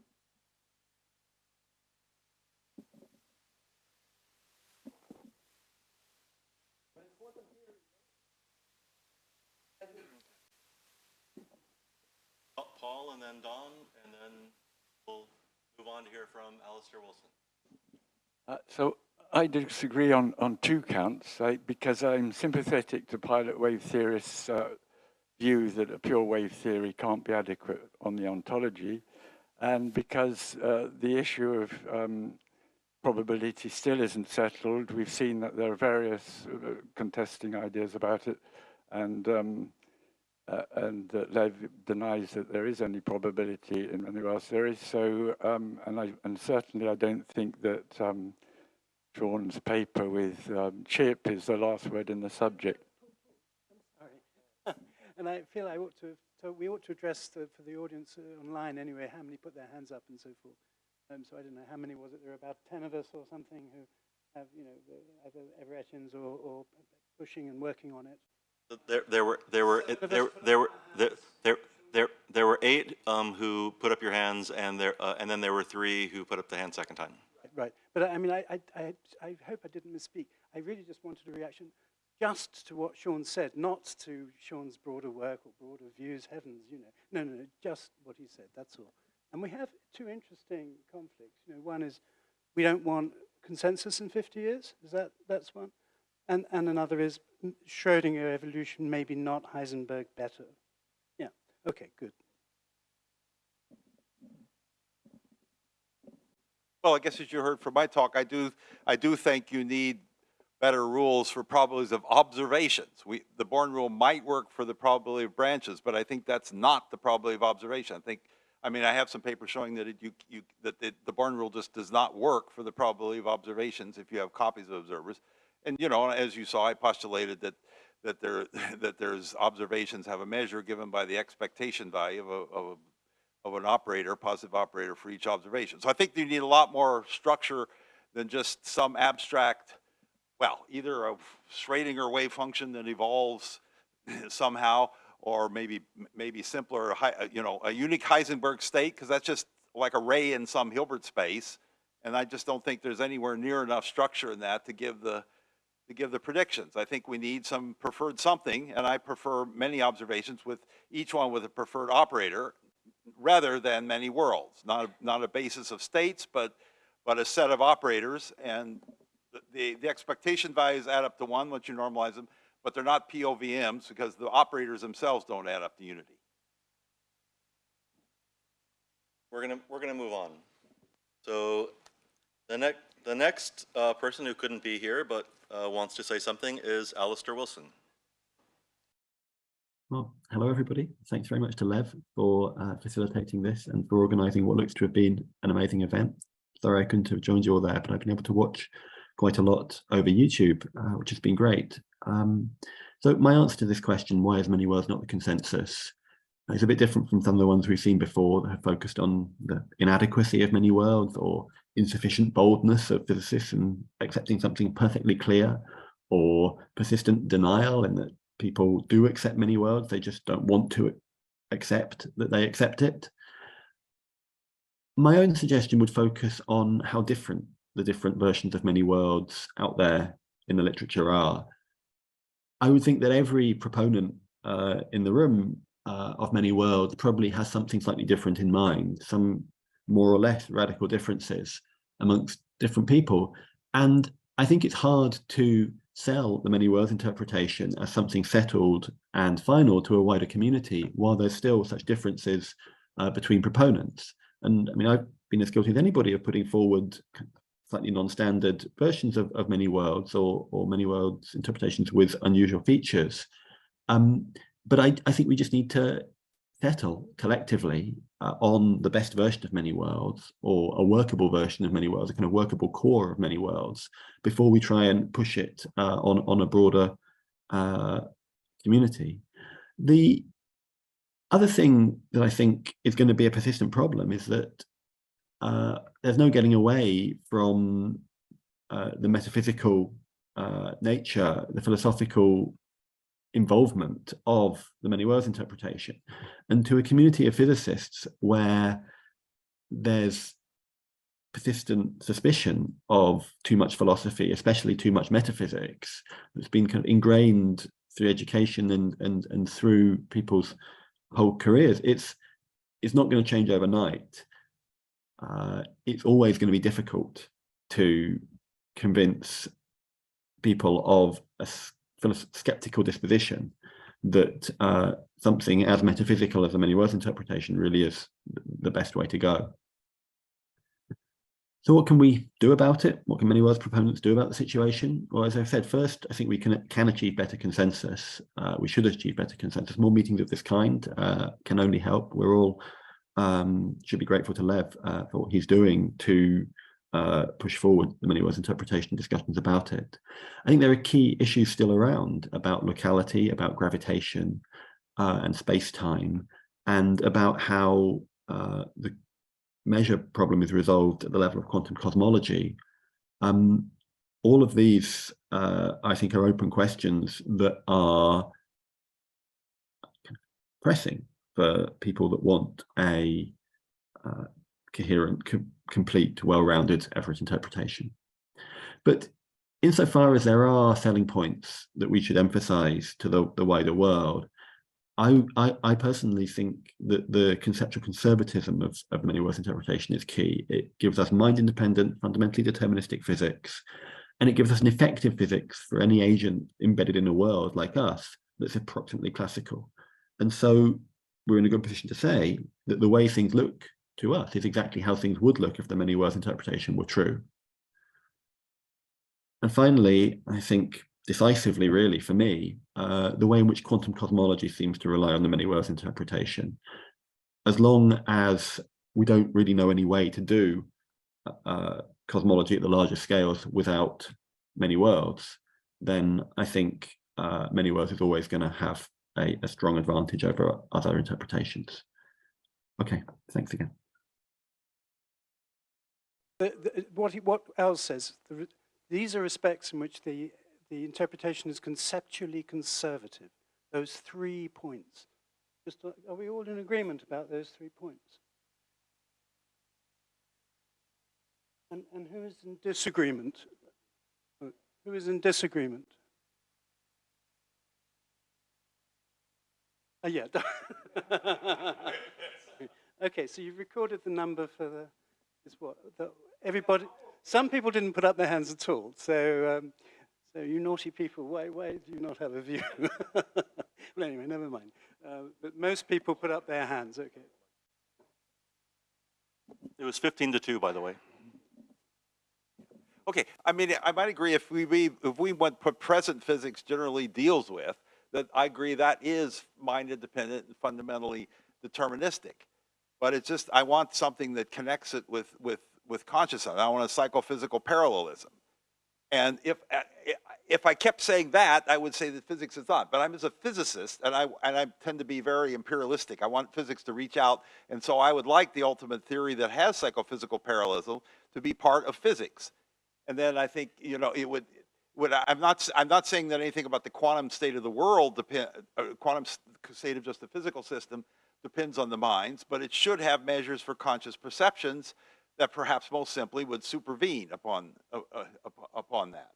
Paul and then Don, and then we'll move on to hear from Alastair Wilson. So I disagree on two counts, because I'm sympathetic to pilot wave theorists' view that a pure wave theory can't be adequate on the ontology, and because the issue of probability still isn't settled. We've seen that there are various contesting ideas about it, and Lev denies that there is any probability in many world theories. So, and certainly I don't think that Sean's paper with Chip is the last word in the subject. I'm sorry, and I feel I ought to. So we ought to address for the audience online anyway. How many put their hands up and so forth. So I don't know how many was it. There were about 10 of us or something who have, either Everettians or pushing and working on it. There were 8 who put up your hands, and then there were 3 who put up the hand second time. Right. But I mean, I hope I didn't misspeak. I really just wanted a reaction just to what Sean said, not to Sean's broader work or broader views. Heavens, No, just what he said. That's all. And we have 2 interesting conflicts. One is we don't want consensus in 50 years. That's one. And another is Schrödinger evolution, maybe not Heisenberg better. Yeah, okay, good. Well, I guess as you heard from my talk, I do think you need better rules for probabilities of observations. The Born rule might work for the probability of branches, but I think that's not the probability of observation. I mean, I have some papers showing that the Born rule just does not work for the probability of observations if you have copies of observers. And as you saw, I postulated that that that there's observations have a measure given by the expectation value of an operator, positive operator for each observation. So I think you need a lot more structure than just some abstract, well, either a Schrodinger wave function that evolves somehow, or maybe simpler, you know, a unique Heisenberg state, because that's just like a ray in some Hilbert space. And I just don't think there's anywhere near enough structure in that to give the predictions. I think we need some preferred something, and I prefer many observations with each one with a preferred operator rather than many worlds. Not a basis of states, but a set of operators, and the expectation values add up to 1 once you normalize them, but they're not POVMs because the operators themselves don't add up to unity. We're gonna move on. So the next person who couldn't be here but wants to say something is Alastair Wilson. Well, hello everybody. Thanks very much to Lev for facilitating this and for organising what looks to have been an amazing event. Sorry I couldn't have joined you all there, but I've been able to watch quite a lot over YouTube, which has been great. So my answer to this question, why is many worlds not the consensus, is a bit different from some of the ones we've seen before that have focused on the inadequacy of many worlds or insufficient boldness of physicists in accepting something perfectly clear, or persistent denial in that people do accept many worlds, they just don't want to accept that they accept it. My own suggestion would focus on how different the different versions of many worlds out there in the literature are. I would think that every proponent in the room of many worlds probably has something slightly different in mind, some more or less radical differences amongst different people. And I think it's hard to sell the many worlds interpretation as something settled and final to a wider community while there's still such differences between proponents. And I mean, I've been as guilty as anybody of putting forward slightly non-standard versions of many worlds or many worlds interpretations with unusual features. But I think we just need to settle collectively on the best version of many worlds, or a workable version of many worlds, a kind of workable core of many worlds, before we try and push it on a broader community. The other thing that I think is going to be a persistent problem is that there's no getting away from the metaphysical nature, the philosophical involvement of the many worlds interpretation. And to a community of physicists where there's persistent suspicion of too much philosophy, especially too much metaphysics, that's been kind of ingrained through education and through people's whole careers, it's not going to change overnight. It's always going to be difficult to convince people of a skeptical disposition that something as metaphysical as the many worlds interpretation really is the best way to go. So what can we do about it? What can many worlds proponents do about the situation? Well, as I said, first, I think we can achieve better consensus. We should achieve better consensus. More meetings of this kind can only help. We're all should be grateful to Lev for what he's doing to push forward the many worlds interpretation discussions about it. I think there are key issues still around about locality, about gravitation and space-time, and about how the measure problem is resolved at the level of quantum cosmology. All of these, I think, are open questions that are pressing for people that want a coherent, complete, well-rounded Everett interpretation. But insofar as there are selling points that we should emphasize to the wider world, I personally think that the conceptual conservatism of many worlds interpretation is key. It gives us mind-independent, fundamentally deterministic physics, and it gives us an effective physics for any agent embedded in a world like us that's approximately classical. And so we're in a good position to say that the way things look to us is exactly how things would look if the many worlds interpretation were true. And finally, I think decisively, really, for me, the way in which quantum cosmology seems to rely on the many worlds interpretation. As long as we don't really know any way to do cosmology at the larger scales without many worlds, then I think many worlds is always going to have a strong advantage over other interpretations. Okay, thanks again. What else says? These are respects in which the interpretation is conceptually conservative. Those 3 points. Just, are we all in agreement about those 3 points? And who is in disagreement? Who is in disagreement? Yeah. Okay, so you've recorded the number for the. Is what everybody. Some people didn't put up their hands at all. So, so you naughty people, why do you not have a view? Well, anyway, never mind. But most people put up their hands. Okay. It was 15-2, by the way. Okay, I mean, I might agree if we want what present physics generally deals with, that I agree that is mind independent and fundamentally deterministic. But it's just, I want something that connects it with consciousness. I want a psychophysical parallelism. And if I kept saying that, I would say that physics is not. But I'm as a physicist, and I tend to be very imperialistic. I want physics to reach out, and so I would like the ultimate theory that has psychophysical parallelism to be part of physics. And then I think, you know, it would I'm not saying that anything about the quantum state of the world quantum state of just the physical system depends on the minds, but it should have measures for conscious perceptions that perhaps most simply would supervene upon that.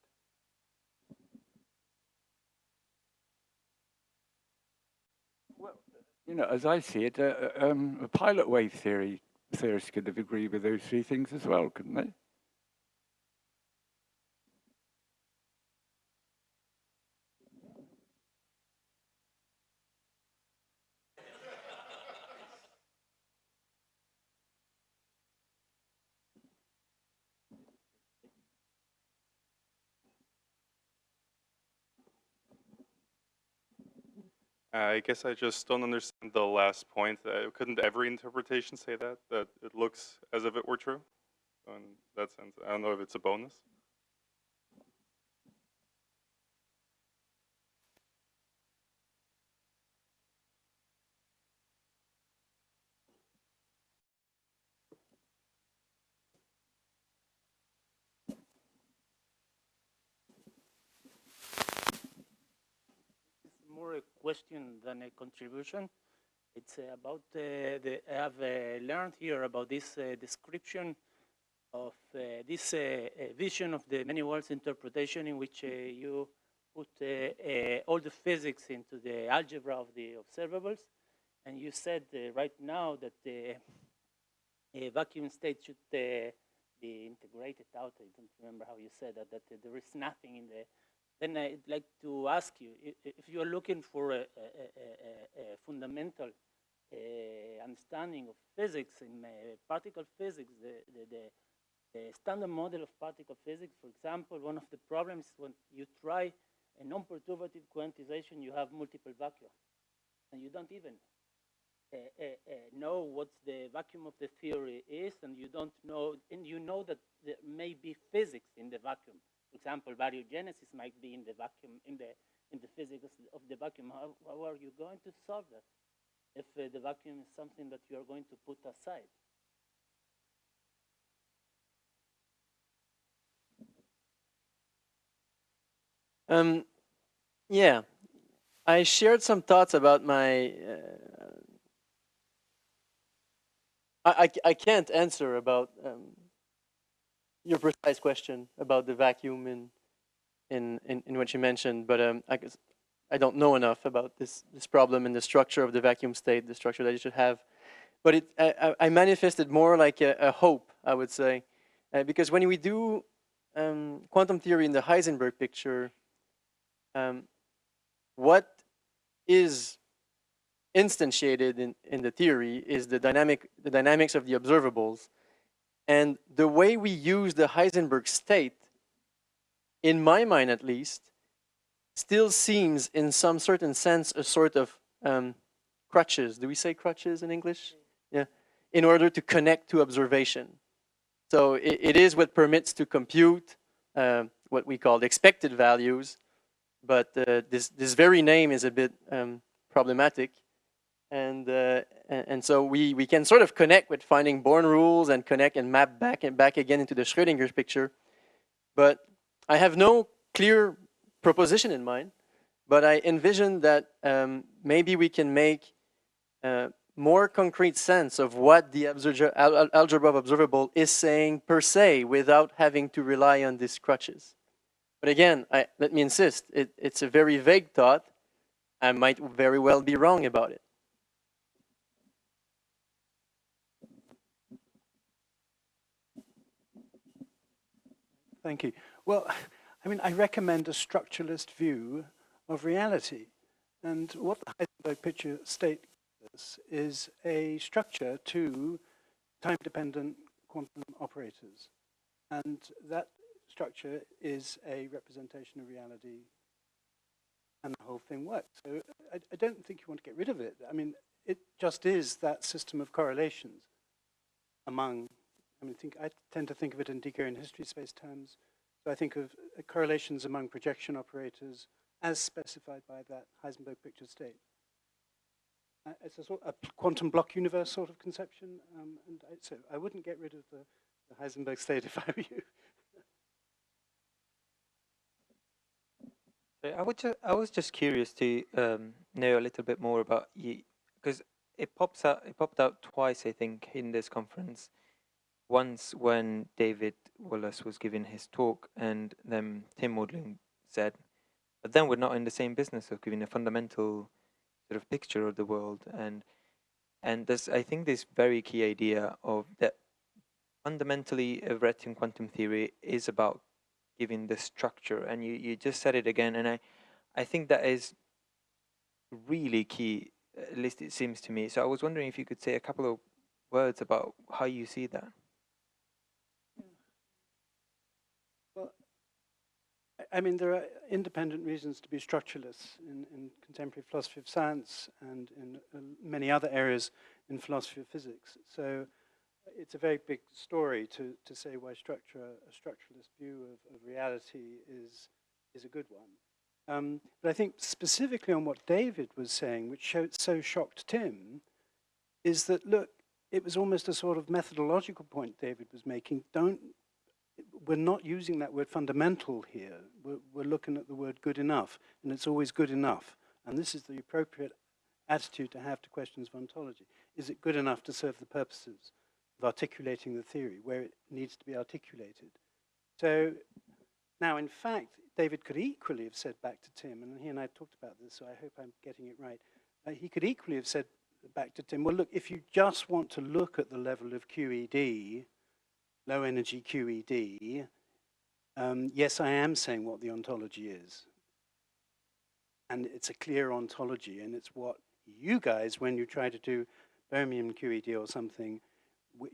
Well, you know, as I see it, a pilot wave theorists could have agreed with those 3 things as well, couldn't they? I guess I just don't understand the last point. Couldn't every interpretation say that it looks as if it were true? In that sense, I don't know if it's a bonus. More a question than a contribution. It's about I have learned here about this description of this vision of the many worlds interpretation in which you put all the physics into the algebra of the observables, and you said right now that the vacuum state should be integrated out. I don't remember how you said that there is nothing in the. Then I'd like to ask you, if you're looking for a fundamental understanding of physics in particle physics, the standard model of particle physics, for example, one of the problems when you try a non-perturbative quantization, you have multiple vacua, and you don't even know what the vacuum of the theory is, and you don't know, and you know that there may be physics in the vacuum. For example, baryogenesis might be in the vacuum, in the physics of the vacuum. How are you going to solve that if the vacuum is something that you are going to put aside? Yeah, I shared some thoughts about my. I can't answer about your precise question about the vacuum in what you mentioned, but I guess I don't know enough about this problem and the structure of the vacuum state, the structure that you should have. But I manifested more like a hope, I would say, because when we do quantum theory in the Heisenberg picture, what is instantiated in the theory is the dynamics of the observables. And the way we use the Heisenberg state, in my mind at least, still seems in some certain sense a sort of crutches. Do we say crutches in English? Yeah. In order to connect to observation. So it is what permits to compute what we call the expected values but this very name is a bit problematic. And so we can sort of connect with finding Born rules and connect and map back and back again into the Schrödinger picture. But I have no clear proposition in mind, but I envision that maybe we can make more concrete sense of what the algebra of observable is saying per se without having to rely on these crutches. But again, let me insist, it's a very vague thought. I might very well be wrong about it. Thank you. Well, I mean, I recommend a structuralist view of reality. And what the Heisenberg picture state is a structure to time-dependent quantum operators. And that structure is a representation of reality, and the whole thing works. So I don't think you want to get rid of it. I mean, it just is that system of correlations among, I tend to think of it in Decoherent history space terms. So I think of correlations among projection operators as specified by that Heisenberg picture state. It's a sort of a quantum block universe sort of conception, so I wouldn't get rid of the Heisenberg state if I were you. I was just curious to know a little bit more about you, because it popped out twice, I think, in this conference. Once when David Wallace was giving his talk, and then Tim Maudlin said, but then we're not in the same business of giving a fundamental sort of picture of the world, and there's, I think, this very key idea of that fundamentally Everettian quantum theory is about giving the structure, and you just said it again, and I think that is really key, at least it seems to me. So I was wondering if you could say a couple of words about how you see that. Well, I mean, there are independent reasons to be structuralists in contemporary philosophy of science and in many other areas in philosophy of physics. So it's a very big story to say why a structuralist view of reality is a good one. But I think specifically on what David was saying, which so shocked Tim, is that, look, it was almost a sort of methodological point David was making. We're not using that word fundamental here. We're looking at the word good enough, and it's always good enough. And this is the appropriate attitude to have to questions of ontology. Is it good enough to serve the purposes of articulating the theory where it needs to be articulated? So now, in fact, David could equally have said back to Tim, and he and I talked about this, so I hope I'm getting it right. He could equally have said back to Tim, well, look, if you just want to look at the level of QED, low energy QED, yes, I am saying what the ontology is. And it's a clear ontology, and it's what you guys, when you try to do Bohmian QED or something,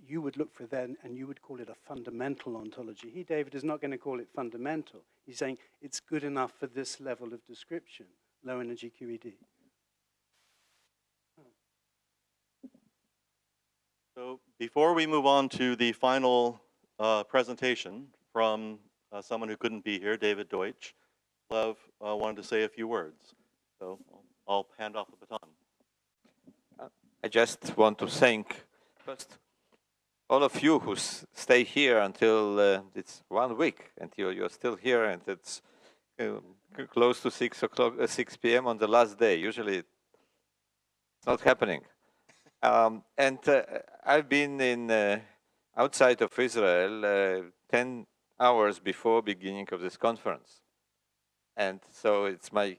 you would look for then, and you would call it a fundamental ontology. He, David, is not going to call it fundamental. He's saying it's good enough for this level of description, low energy QED. So before we move on to the final presentation from someone who couldn't be here, David Deutsch, Lev wanted to say a few words. So I'll hand off the baton. I just want to thank first all of you who stay here until it's 1 week, and you're still here, and it's close to 6 p.m. on the last day. Usually it's not happening. And I've been in outside of Israel 10 hours before beginning of this conference. And so it's I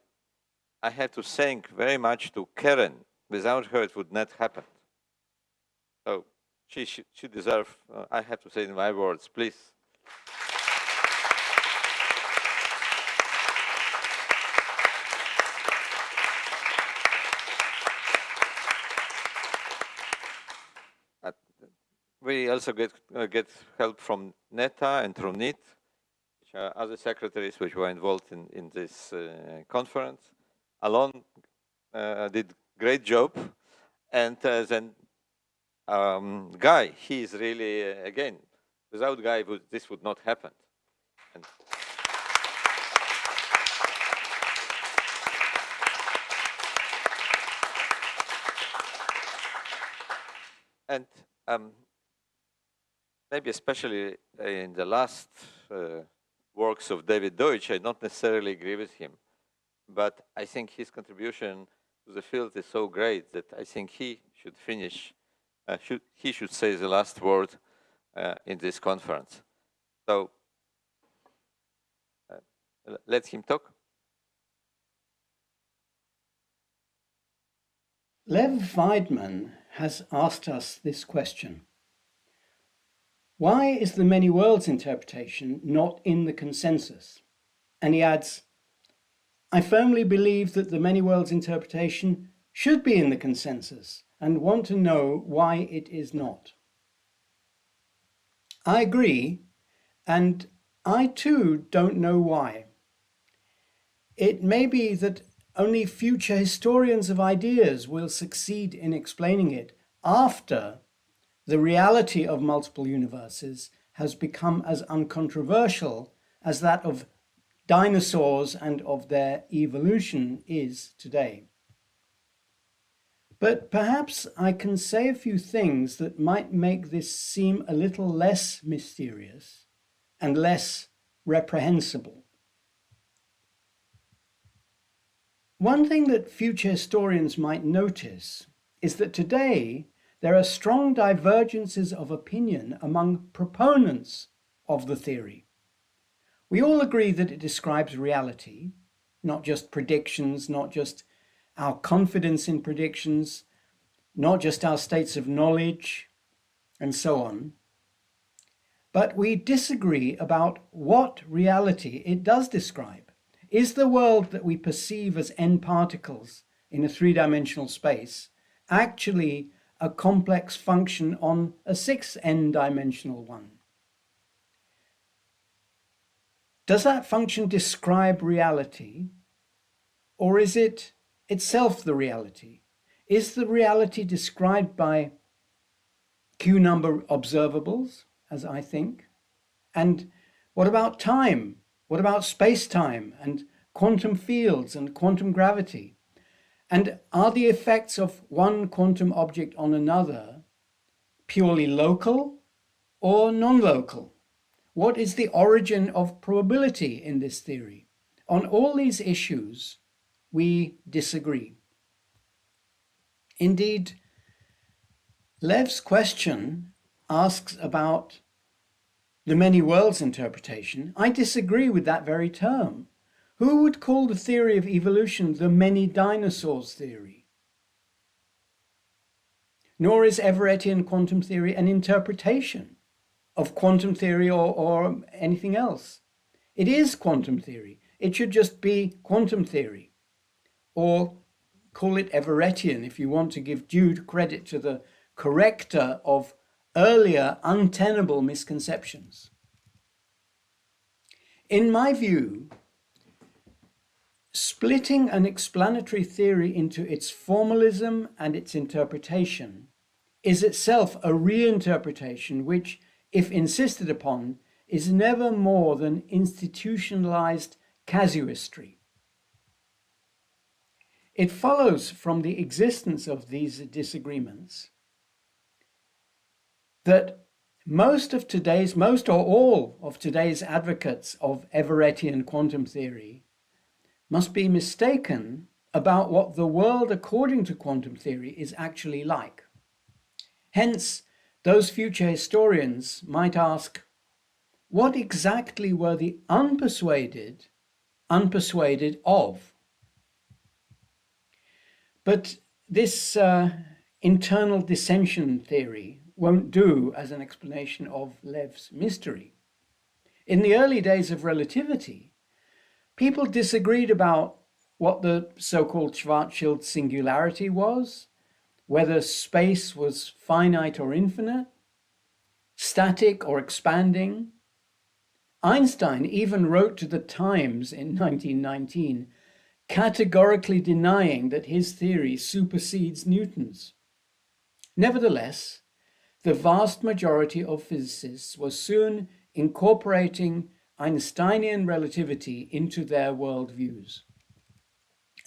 have to thank very much to Karen. Without her, it would not happen. So she deserves, I have to say in my words, please. We also get help from Neta and Ronit, which are other secretaries which were involved in this conference. Alon did great job, and then Guy, he is really, again, without Guy, this would not happen. And And maybe especially in the last works of David Deutsch, I don't necessarily agree with him, but I think his contribution to the field is so great that I think he should finish, he should say the last word in this conference. So let him talk. Lev Weidman has asked us this question. Why is the many worlds interpretation not in the consensus? And he adds, I firmly believe that the many worlds interpretation should be in the consensus and want to know why it is not. I agree, and I too don't know why. It may be that only future historians of ideas will succeed in explaining it after the reality of multiple universes has become as uncontroversial as that of dinosaurs and of their evolution is today. But perhaps I can say a few things that might make this seem a little less mysterious and less reprehensible. One thing that future historians might notice is that today there are strong divergences of opinion among proponents of the theory. We all agree that it describes reality, not just predictions, not just our confidence in predictions, not just our states of knowledge, and so on. But we disagree about what reality it does describe. Is the world that we perceive as n particles in a three-dimensional space actually a complex function on a 6n-dimensional one? Does that function describe reality, or is it itself the reality? Is the reality described by Q number observables, as I think? And what about time? What about space-time and quantum fields and quantum gravity? And are the effects of one quantum object on another purely local or non-local? What is the origin of probability in this theory? On all these issues, we disagree. Indeed, Lev's question asks about the many worlds interpretation. I disagree with that very term. Who would call the theory of evolution the many dinosaurs theory? Nor is Everettian quantum theory an interpretation of quantum theory or anything else. It is quantum theory. It should just be quantum theory. Or call it Everettian if you want to give due credit to the corrector of earlier untenable misconceptions. In my view, splitting an explanatory theory into its formalism and its interpretation is itself a reinterpretation which, if insisted upon, is never more than institutionalized casuistry. It follows from the existence of these disagreements that most or all of today's advocates of Everettian quantum theory must be mistaken about what the world according to quantum theory is actually like. Hence, those future historians might ask, what exactly were the unpersuaded of? But this internal dissension theory won't do as an explanation of Lev's mystery. In the early days of relativity, people disagreed about what the so-called Schwarzschild singularity was, whether space was finite or infinite, static or expanding. Einstein even wrote to the Times in 1919, categorically denying that his theory supersedes Newton's. Nevertheless, the vast majority of physicists were soon incorporating Einsteinian relativity into their worldviews.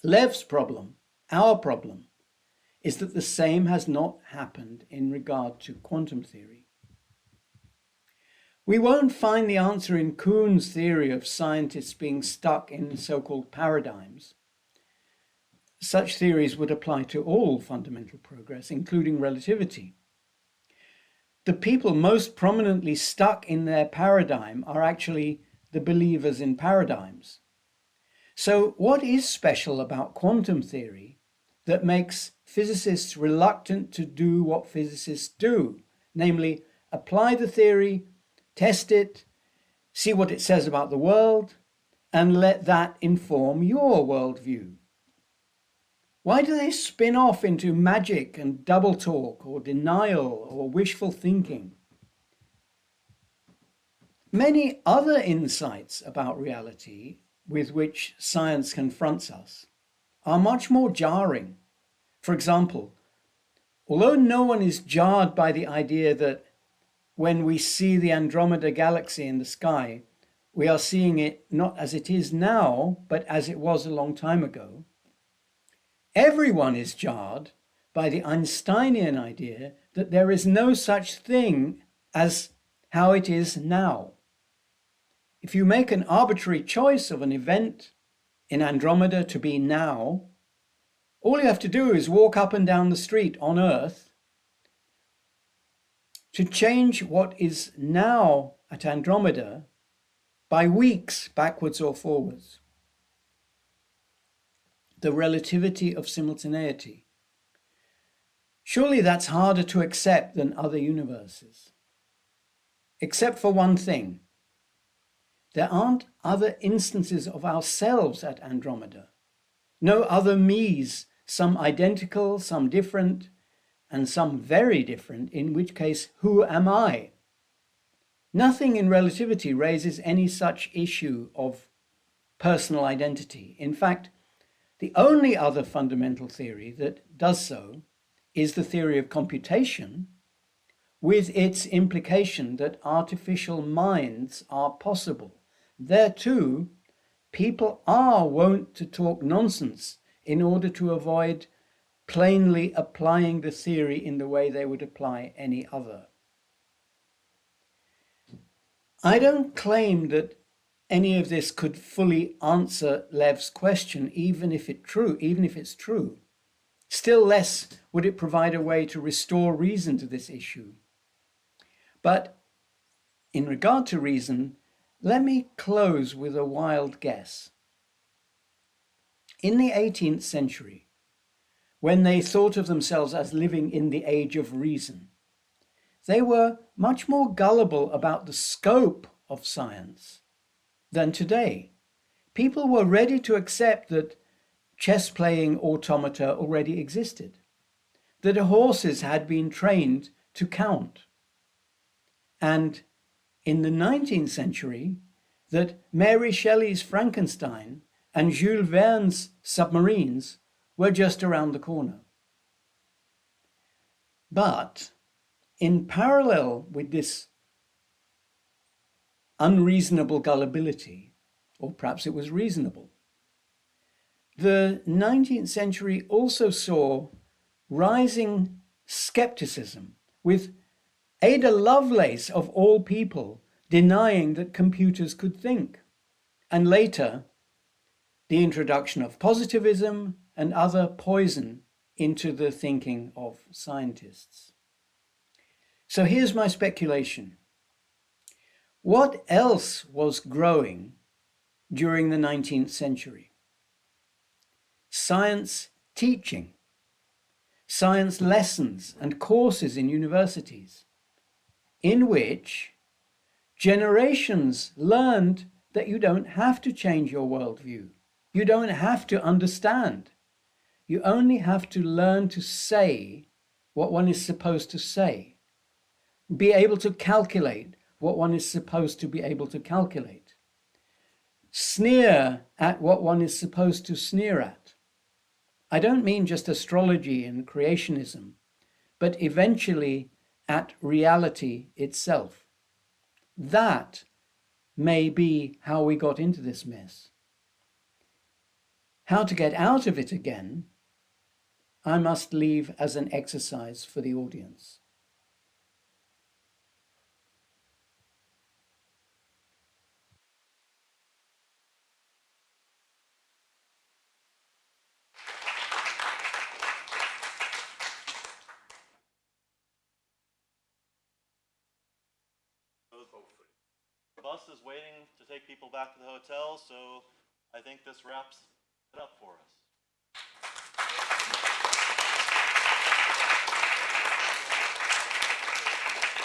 Lev's problem, our problem, is that the same has not happened in regard to quantum theory. We won't find the answer in Kuhn's theory of scientists being stuck in so-called paradigms. Such theories would apply to all fundamental progress, including relativity. The people most prominently stuck in their paradigm are actually the believers in paradigms. So what is special about quantum theory that makes physicists reluctant to do what physicists do, namely apply the theory, test it, see what it says about the world, and let that inform your worldview? Why do they spin off into magic and double talk or denial or wishful thinking? Many other insights about reality with which science confronts us are much more jarring. For example, although no one is jarred by the idea that when we see the Andromeda galaxy in the sky, we are seeing it not as it is now, but as it was a long time ago, everyone is jarred by the Einsteinian idea that there is no such thing as how it is now. If you make an arbitrary choice of an event in Andromeda to be now, all you have to do is walk up and down the street on Earth to change what is now at Andromeda by weeks backwards or forwards. The relativity of simultaneity. Surely that's harder to accept than other universes. Except for one thing. There aren't other instances of ourselves at Andromeda. No other me's, some identical, some different, and some very different, in which case, who am I? Nothing in relativity raises any such issue of personal identity. In fact, the only other fundamental theory that does so is the theory of computation, with its implication that artificial minds are possible. There too, people are wont to talk nonsense in order to avoid plainly applying the theory in the way they would apply any other. I don't claim that any of this could fully answer Lev's question, even if it's true. Still less would it provide a way to restore reason to this issue. But in regard to reason, let me close with a wild guess. In the 18th century, when they thought of themselves as living in the age of reason, they were much more gullible about the scope of science than today. People were ready to accept that chess-playing automata already existed, that horses had been trained to count, and in the 19th century, that Mary Shelley's Frankenstein and Jules Verne's submarines were just around the corner. But in parallel with this unreasonable gullibility, or perhaps it was reasonable, the 19th century also saw rising skepticism, with Ada Lovelace, of all people, denying that computers could think, and later the introduction of positivism and other poison into the thinking of scientists. So here's my speculation. What else was growing during the 19th century? Science teaching, science lessons and courses in universities, in which generations learned that you don't have to change your worldview. You don't have to understand. You only have to learn to say what one is supposed to say, be able to calculate what one is supposed to be able to calculate, sneer at what one is supposed to sneer at. I don't mean just astrology and creationism, but eventually at reality itself. That may be how we got into this mess. How to get out of it again I must leave as an exercise for the audience. The bus is waiting to take people back to the hotel, so I think this wraps it up for us.